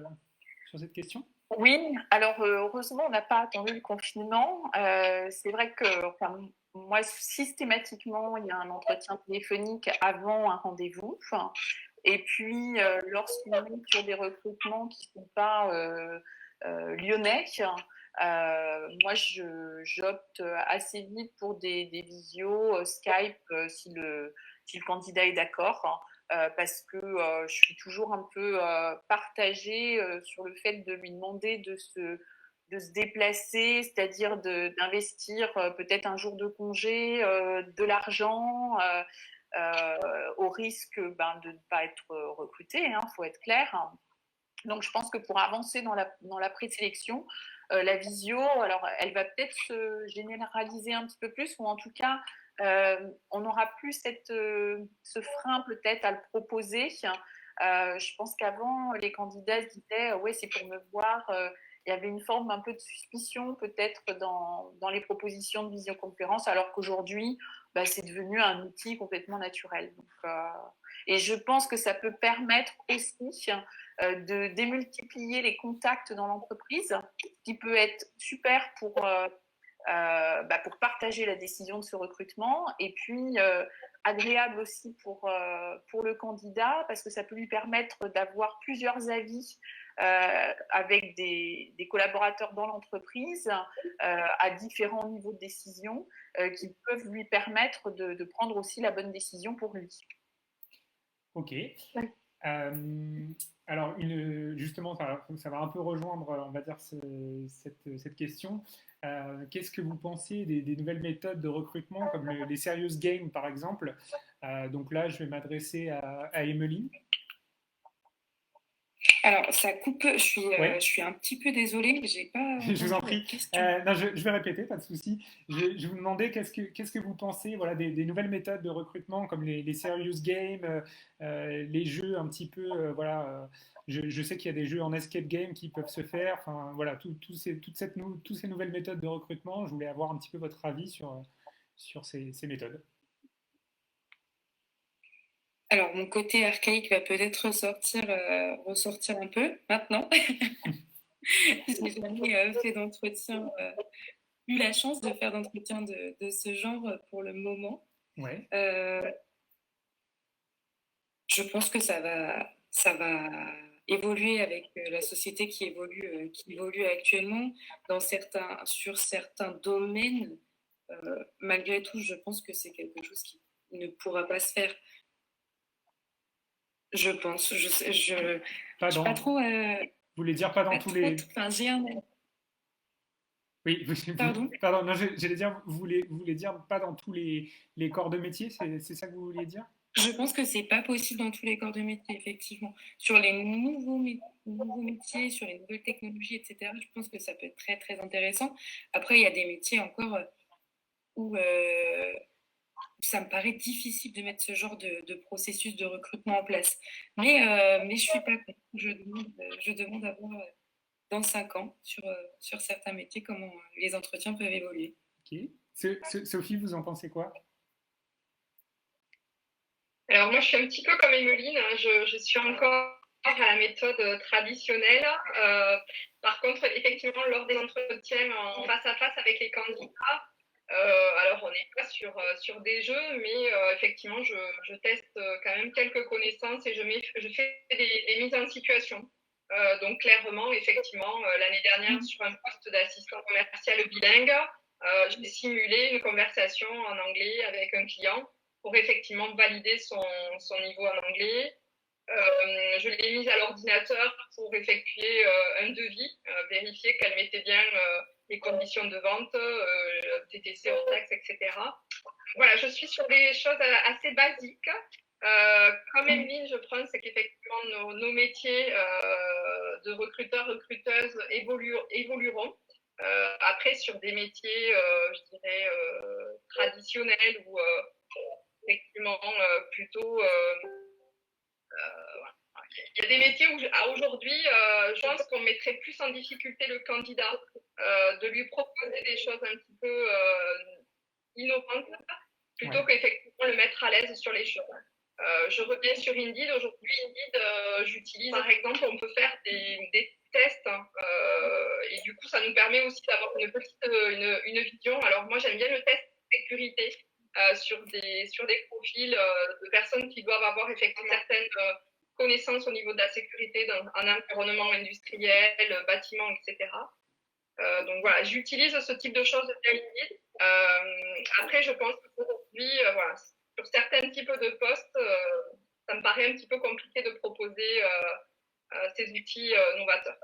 question? Oui, alors heureusement, on n'a pas attendu le confinement. C'est vrai que moi, systématiquement, il y a un entretien téléphonique avant un rendez-vous. Et puis, lorsqu'on est sur des recrutements qui ne sont pas lyonnais, moi, j'opte assez vite pour des visios Skype si le candidat est d'accord. Parce que je suis toujours un peu partagée sur le fait de lui demander de se déplacer, c'est-à-dire d'investir peut-être un jour de congé, de l'argent, au risque de ne pas être recruté, faut être clair. Donc je pense que pour avancer dans la présélection, la visio, alors elle va peut-être se généraliser un petit peu plus, ou en tout cas on n'aura plus ce frein peut-être à le proposer. Je pense qu'avant, les candidats se disaient ouais, c'est pour me voir. Il y avait une forme un peu de suspicion peut-être dans les propositions de visioconférence, alors qu'aujourd'hui, c'est devenu un outil complètement naturel. Donc, et je pense que ça peut permettre aussi de démultiplier les contacts dans l'entreprise, ce qui peut être super pour pour partager la décision de ce recrutement, et puis agréable aussi pour le candidat, parce que ça peut lui permettre d'avoir plusieurs avis avec des collaborateurs dans l'entreprise à différents niveaux de décision qui peuvent lui permettre de prendre aussi la bonne décision pour lui. Ok. Alors, justement, ça va un peu rejoindre, on va dire, cette question. Qu'est-ce que vous pensez des nouvelles méthodes de recrutement, comme les serious games, par exemple? Donc là, je vais m'adresser à Emmeline. Alors, ça coupe, Ouais. je suis un petit peu désolée, j'ai pas Je vous en entendu la prie. question. Non, je vais répéter, pas de souci. Je vous demandais qu'est-ce que vous pensez, voilà, des nouvelles méthodes de recrutement comme les serious games, les jeux un petit peu, voilà. Je sais qu'il y a des jeux en escape game qui peuvent se faire. Enfin, voilà, toutes ces nouvelles méthodes de recrutement. Je voulais avoir un petit peu votre avis sur ces méthodes. Alors, mon côté archaïque va peut-être ressortir un peu maintenant. J'ai jamais fait d'entretien, eu la chance de faire d'entretien de ce genre pour le moment. Ouais. Je pense que ça va évoluer avec la société qui évolue actuellement sur certains domaines. Malgré tout, je pense que c'est quelque chose qui ne pourra pas se faire. Je pense. Je sais pas trop. Vous voulez dire pas dans tous les. Enfin, j'ai un. Oui, Pardon. Pardon, non, j'allais dire, vous voulez dire pas dans tous les corps de métier, c'est ça que vous vouliez dire? Je pense que c'est pas possible dans tous les corps de métier, effectivement. Sur les nouveaux métiers, sur les nouvelles technologies, etc., je pense que ça peut être très, très intéressant. Après, il y a des métiers encore où ça me paraît difficile de mettre ce genre de processus de recrutement en place. Mais je suis pas contre. Je demande à voir dans 5 ans sur certains métiers comment les entretiens peuvent évoluer. Ok. Sophie, vous en pensez quoi? Alors moi, je suis un petit peu comme Emmeline, hein. Je suis encore à la méthode traditionnelle. Par contre, effectivement, lors des entretiens en face à face avec les candidats, alors on n'est pas sur des jeux, mais effectivement, je teste quand même quelques connaissances et je fais des mises en situation. Donc clairement, effectivement, l'année dernière, sur un poste d'assistant commercial bilingue, j'ai simulé une conversation en anglais avec un client pour effectivement valider son niveau en anglais. Je l'ai mise à l'ordinateur pour effectuer un devis, vérifier qu'elle mettait bien les conditions de vente, TTC hors taxe, etc. Voilà, je suis sur des choses assez basiques. Comme Emeline, je pense qu'effectivement nos métiers de recruteurs, recruteuses évolueront. Après, sur des métiers, je dirais, traditionnels ou effectivement plutôt il y a des métiers où aujourd'hui je pense qu'on mettrait plus en difficulté le candidat, de lui proposer des choses un petit peu innovantes plutôt qu'effectivement le mettre à l'aise sur les choses. Je reviens sur Indeed. Aujourd'hui, Indeed, j'utilise par exemple, on peut faire des tests et du coup ça nous permet aussi d'avoir une vision. Alors moi j'aime bien le test sécurité sur des profils de personnes qui doivent avoir effectivement certaines connaissances au niveau de la sécurité dans un environnement industriel, bâtiment, etc. Donc voilà, j'utilise ce type de choses via Indeed. Après, je pense qu'aujourd'hui, voilà, sur certains types de postes, ça me paraît un petit peu compliqué de proposer ces outils novateurs.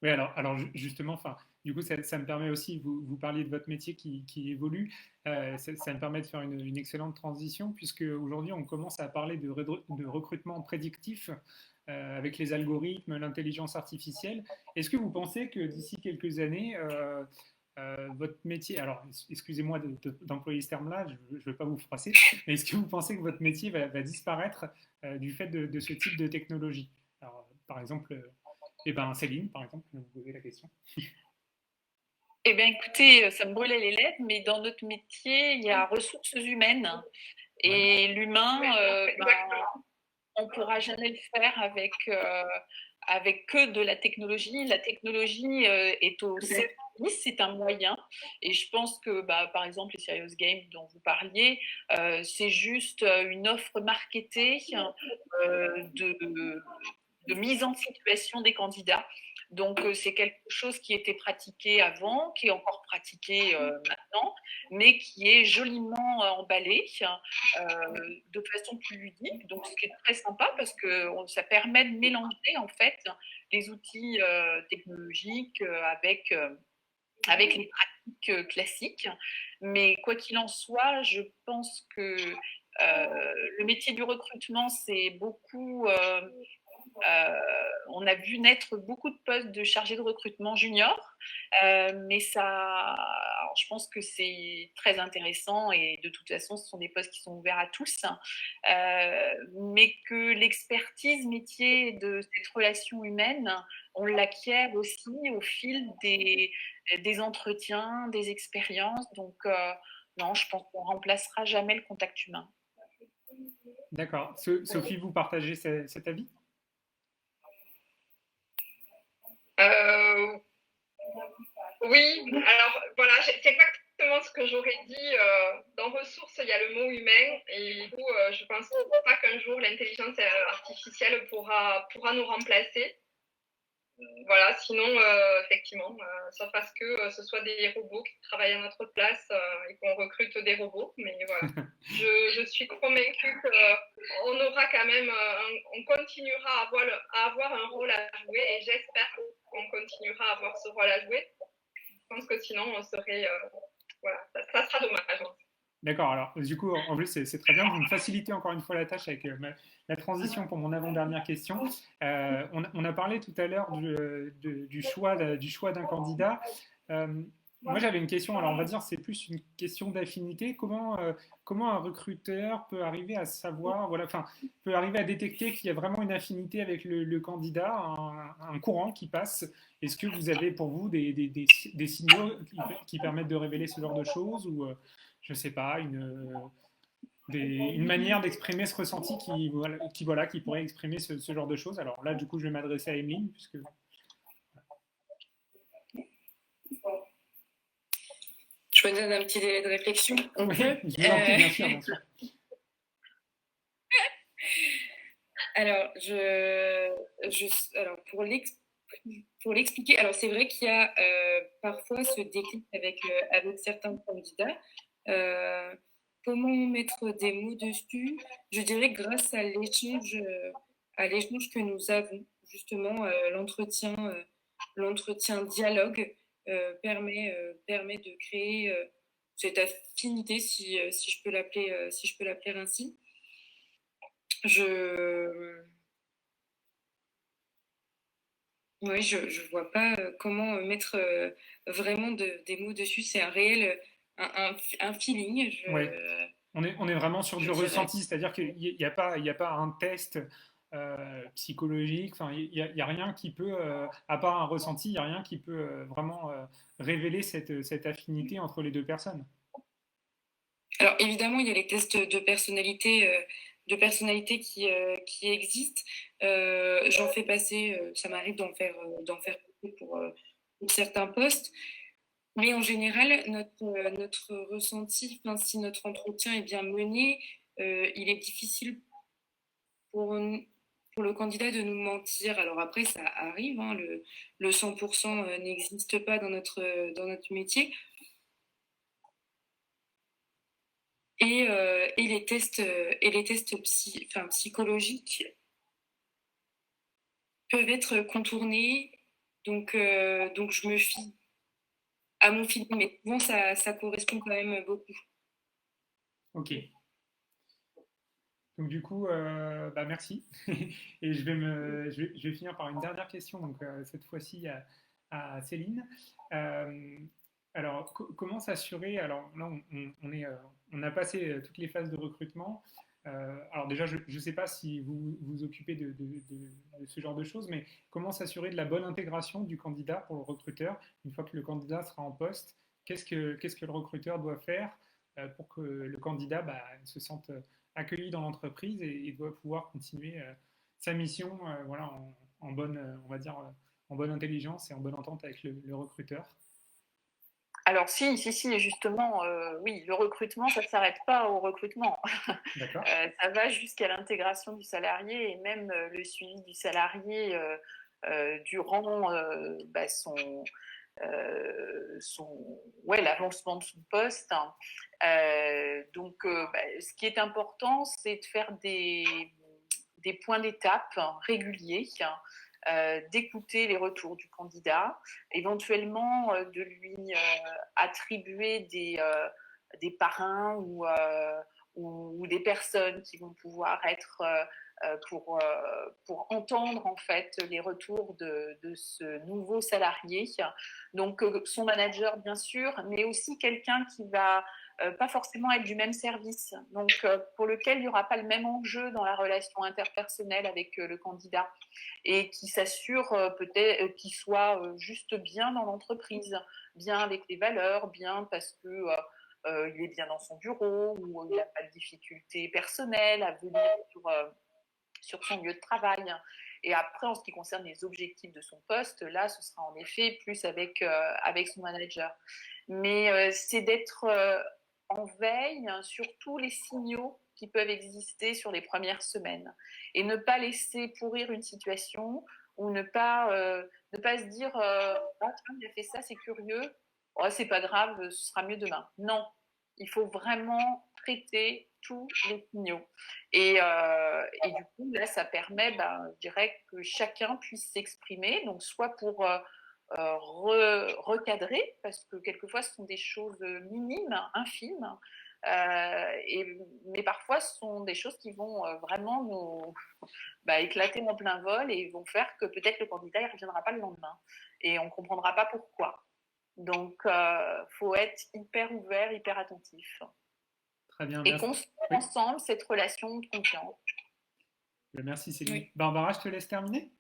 Oui, alors justement, enfin, du coup, ça me permet aussi, vous parliez de votre métier qui évolue, ça me permet de faire une excellente transition, puisque aujourd'hui, on commence à parler de recrutement prédictif avec les algorithmes, l'intelligence artificielle. Est-ce que vous pensez que d'ici quelques années, votre métier, alors excusez-moi d'employer ce terme-là, je ne veux pas vous froisser, mais est-ce que vous pensez que votre métier va disparaître du fait de ce type de technologie? Alors, par exemple, Céline, par exemple, je vais vous poser la question. Eh bien, écoutez, ça me brûlait les lèvres, mais dans notre métier, il y a ressources humaines. Et l'humain, on ne pourra jamais le faire avec que de la technologie. La technologie est au service, c'est un moyen. Et je pense que, par exemple, les Serious Games dont vous parliez, c'est juste une offre marketée de mise en situation des candidats. Donc, c'est quelque chose qui était pratiqué avant, qui est encore pratiqué maintenant, mais qui est joliment emballé de façon plus ludique. Donc, ce qui est très sympa parce que ça permet de mélanger en fait les outils technologiques avec les pratiques classiques. Mais quoi qu'il en soit, je pense que le métier du recrutement, c'est beaucoup on a vu naître beaucoup de postes de chargés de recrutement junior, mais alors, je pense que c'est très intéressant et de toute façon, ce sont des postes qui sont ouverts à tous, mais que l'expertise métier de cette relation humaine, on l'acquiert aussi au fil des entretiens, des expériences. Donc, non, je pense qu'on ne remplacera jamais le contact humain. D'accord. Sophie, vous partagez cet avis? Oui, alors voilà, c'est exactement ce que j'aurais dit. Dans ressources, il y a le mot humain, et du coup, je pense pas qu'un jour l'intelligence artificielle pourra nous remplacer. Voilà, sinon, effectivement, sauf à ce que ce soit des robots qui travaillent à notre place et qu'on recrute des robots. Mais voilà, je suis convaincue qu'on aura quand même, on continuera à avoir un rôle à jouer, et j'espère qu'on continuera à avoir ce rôle à jouer. Je pense que sinon, on serait, voilà, ça sera dommage. D'accord, alors du coup, en plus, c'est très bien. Vous me facilitez encore une fois la tâche avec la transition pour mon avant-dernière question. On a parlé tout à l'heure du choix d'un candidat. Moi, j'avais une question, alors on va dire c'est plus une question d'affinité. Comment un recruteur peut arriver à savoir, voilà, enfin, peut arriver à détecter qu'il y a vraiment une affinité avec le candidat, un courant qui passe? Est-ce que vous avez pour vous des signaux qui permettent de révéler ce genre de choses ou je sais pas, une manière d'exprimer ce ressenti qui pourrait exprimer ce genre de choses. Alors là, du coup, je vais m'adresser à Emeline, puisque... Je me donne un petit délai de réflexion. Oui, je vous en prie, bien sûr, bien sûr. Alors, alors pour l'expliquer, alors c'est vrai qu'il y a parfois ce déclic avec certains candidats. Comment mettre des mots dessus? Je dirais grâce à l'échange que nous avons. Justement, l'entretien dialogue permet de créer cette affinité, si je peux l'appeler ainsi. Oui, je vois pas comment mettre vraiment des mots dessus. C'est un réel, un feeling. Oui. On est vraiment sur du ressenti, c'est-à-dire qu'il n'y a pas un test psychologique, enfin, il y a rien qui peut, à part un ressenti, il n'y a rien qui peut vraiment révéler cette affinité entre les deux personnes. Alors évidemment, il y a les tests de personnalité qui existent. J'en fais passer, ça m'arrive d'en faire pour certains postes. Mais en général, notre ressenti, si notre entretien est bien mené, il est difficile pour le candidat de nous mentir. Alors après, ça arrive, hein, le 100% n'existe pas dans notre métier. Et les tests psychologiques peuvent être contournés. Donc je me fie à mon feeling, mais souvent ça correspond quand même beaucoup. Ok. Donc du coup, merci. Et je vais finir par une dernière question, donc cette fois-ci à Céline. Alors, comment s'assurer? Alors là, on a passé toutes les phases de recrutement. Alors déjà, je ne sais pas si vous vous occupez de ce genre de choses, mais comment s'assurer de la bonne intégration du candidat pour le recruteur une fois que le candidat sera en poste? Qu'est-ce que le recruteur doit faire pour que le candidat se sente accueilli dans l'entreprise et doit pouvoir continuer sa mission voilà, en bonne, on va dire, en bonne intelligence et en bonne entente avec le recruteur? Alors si, justement, oui, le recrutement, ça ne s'arrête pas au recrutement. D'accord. Ça va jusqu'à l'intégration du salarié et même le suivi du salarié durant l'avancement de son poste. Donc, ce qui est important, c'est de faire des points d'étape réguliers, d'écouter les retours du candidat, éventuellement de lui attribuer des parrains ou des personnes qui vont pouvoir être pour entendre en fait les retours de ce nouveau salarié. Donc son manager bien sûr, mais aussi quelqu'un qui va pas forcément être du même service, donc pour lequel il n'y aura pas le même enjeu dans la relation interpersonnelle avec le candidat et qui s'assure peut-être qu'il soit juste bien dans l'entreprise, bien avec les valeurs, bien parce que il est bien dans son bureau ou il n'a pas de difficultés personnelles à venir sur son lieu de travail. Et après, en ce qui concerne les objectifs de son poste, là, ce sera en effet plus avec son manager. Mais c'est d'être en veille sur tous les signaux qui peuvent exister sur les premières semaines et ne pas laisser pourrir une situation ou ne pas se dire ah tiens, il a fait ça, c'est curieux, oh, c'est pas grave, ce sera mieux demain. Non, il faut vraiment traiter tous les signaux. Et du coup, là, ça permet, je dirais, que chacun puisse s'exprimer, donc soit pour recadrer, parce que quelquefois, ce sont des choses minimes, infimes, mais parfois, ce sont des choses qui vont vraiment nous éclater en plein vol et vont faire que peut-être le candidat ne reviendra pas le lendemain et on ne comprendra pas pourquoi. Donc, faut être hyper ouvert, hyper attentif. Très bien, et merci. construire ensemble cette relation de confiance. Merci Céline. Oui. Barbara, je te laisse terminer.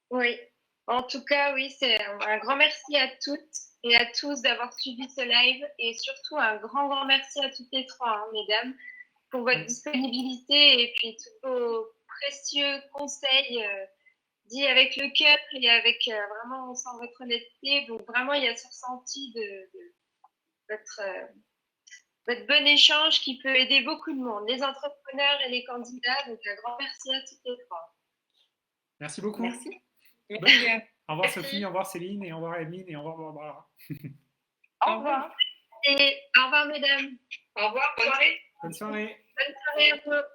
Oui, en tout cas, oui, c'est un grand merci à toutes et à tous d'avoir suivi ce live et surtout un grand merci à toutes les trois, hein, mesdames, pour votre disponibilité et puis tous vos précieux conseils dits avec le cœur et avec vraiment, on sent votre honnêteté. Donc vraiment, il y a ce ressenti de votre bon échange qui peut aider beaucoup de monde, les entrepreneurs et les candidats. Donc un grand merci à toutes les trois. Merci beaucoup. Merci. Au revoir Sophie, au revoir Céline, et au revoir Emeline, et au revoir Barbara. Au revoir. Et au revoir mesdames. Au revoir, bonne soirée. Bonne soirée. Bonne soirée à vous.